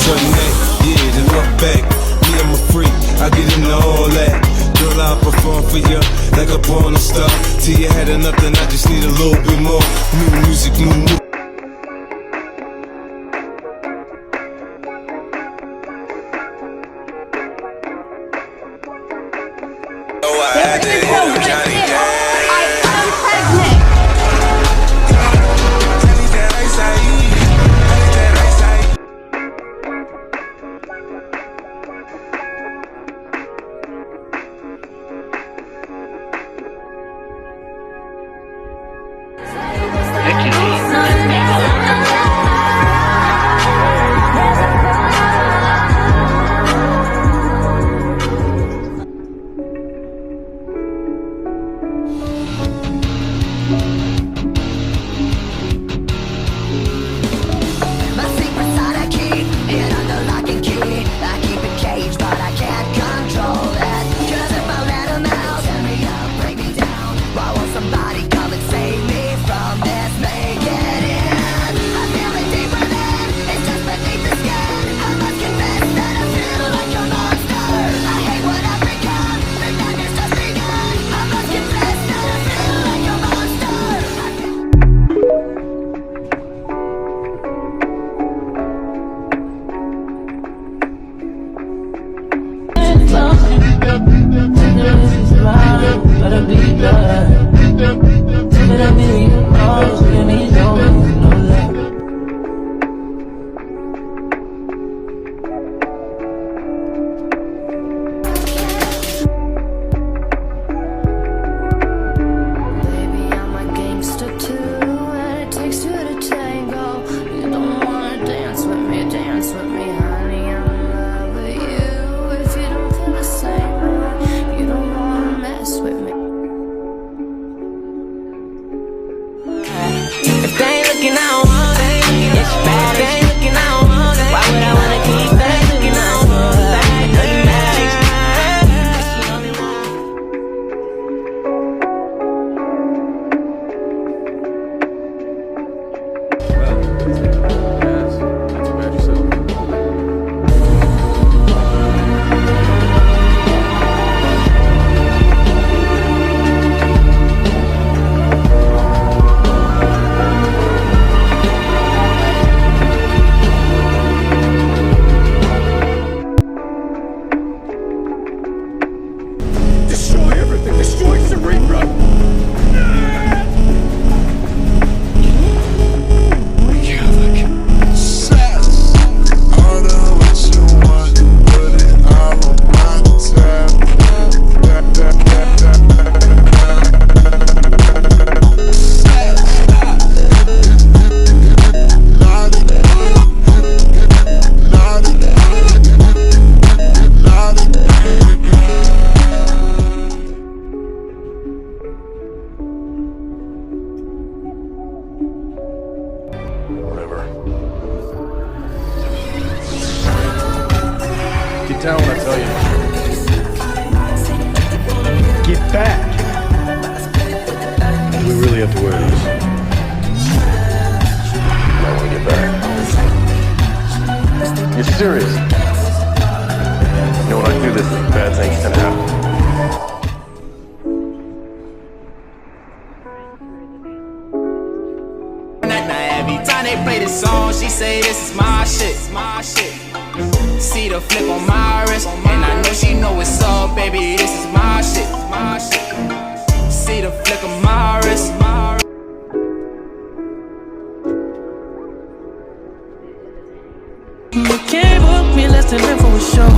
shorty neck, yeah, then look back. Me, I'm a freak, I get into all that. Girl, I'll perform for you like a porn star. Till you had enough, then I just need a little bit more. New music, new. Get down when I tell you. Get back. We really have to wear these. I want to get back. You're serious? You know when I do this, bad things tend to happen. Every time they play this song, she say this is my shit, my shit. See the flip on my wrist, and I know she know it's up, baby. This is my shit, my shit. See the flick of my wrist, my. You can't book me less than that for a show.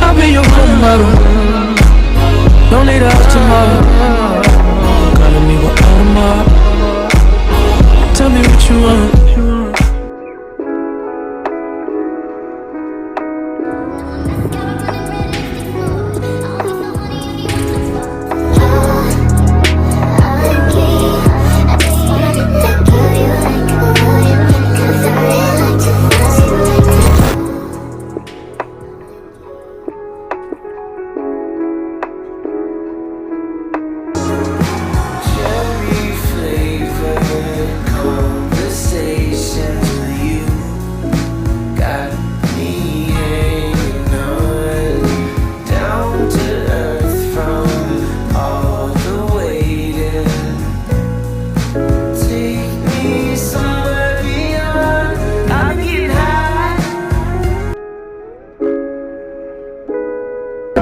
I'll be your role model. Don't need us tomorrow. Gotta meet with Audemars. Tell me what you want. Cherry flavored conversation.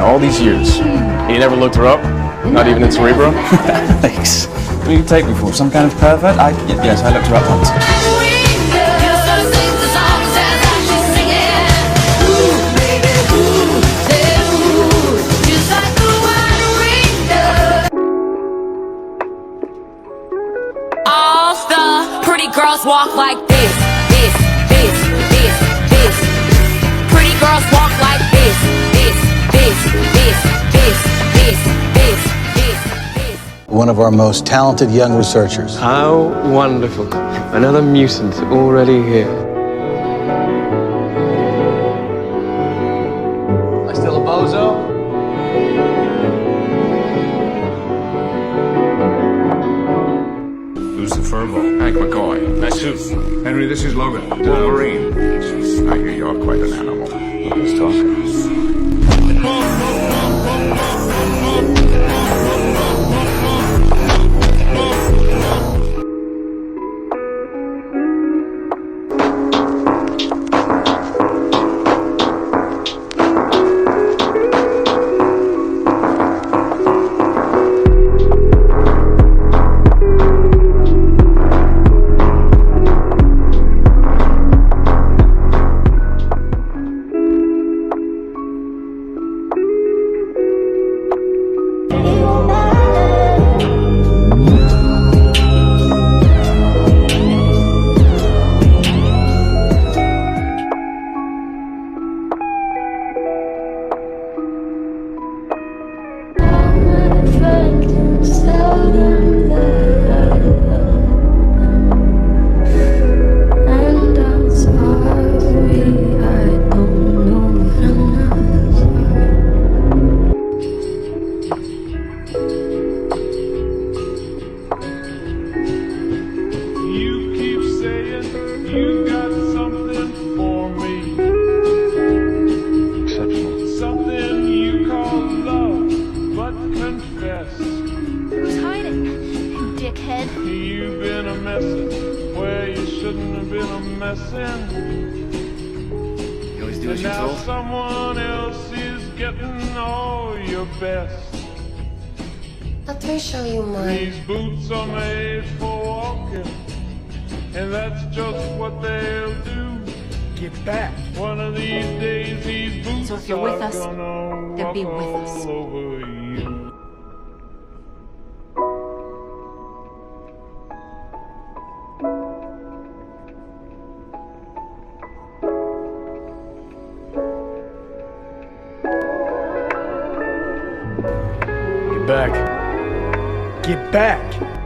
all these years. You never looked her up? Not even in Cerebro? Thanks. What do you take me for? Some kind of pervert? Yes, I looked her up once. All the pretty girls walk like this. Pretty girls walk like this. One of our most talented young researchers. How wonderful. Another mutant already here. Am I still a bozo? Who's the furball? Hank McCoy. Nice suit. Henry, this is Logan. Wolverine. I hear you're quite an animal. Let's talk. Who's hiding, dickhead? You've been a messin' where you shouldn't have been a messin'. You always do as And you're now told? someone else is getting all your best. Let me show you mine. These boots are made for walking, and that's just what they'll do. Get back. One of these days these boots So if you're with are us, gonna then walk be with us. all over you. Get back. Get back!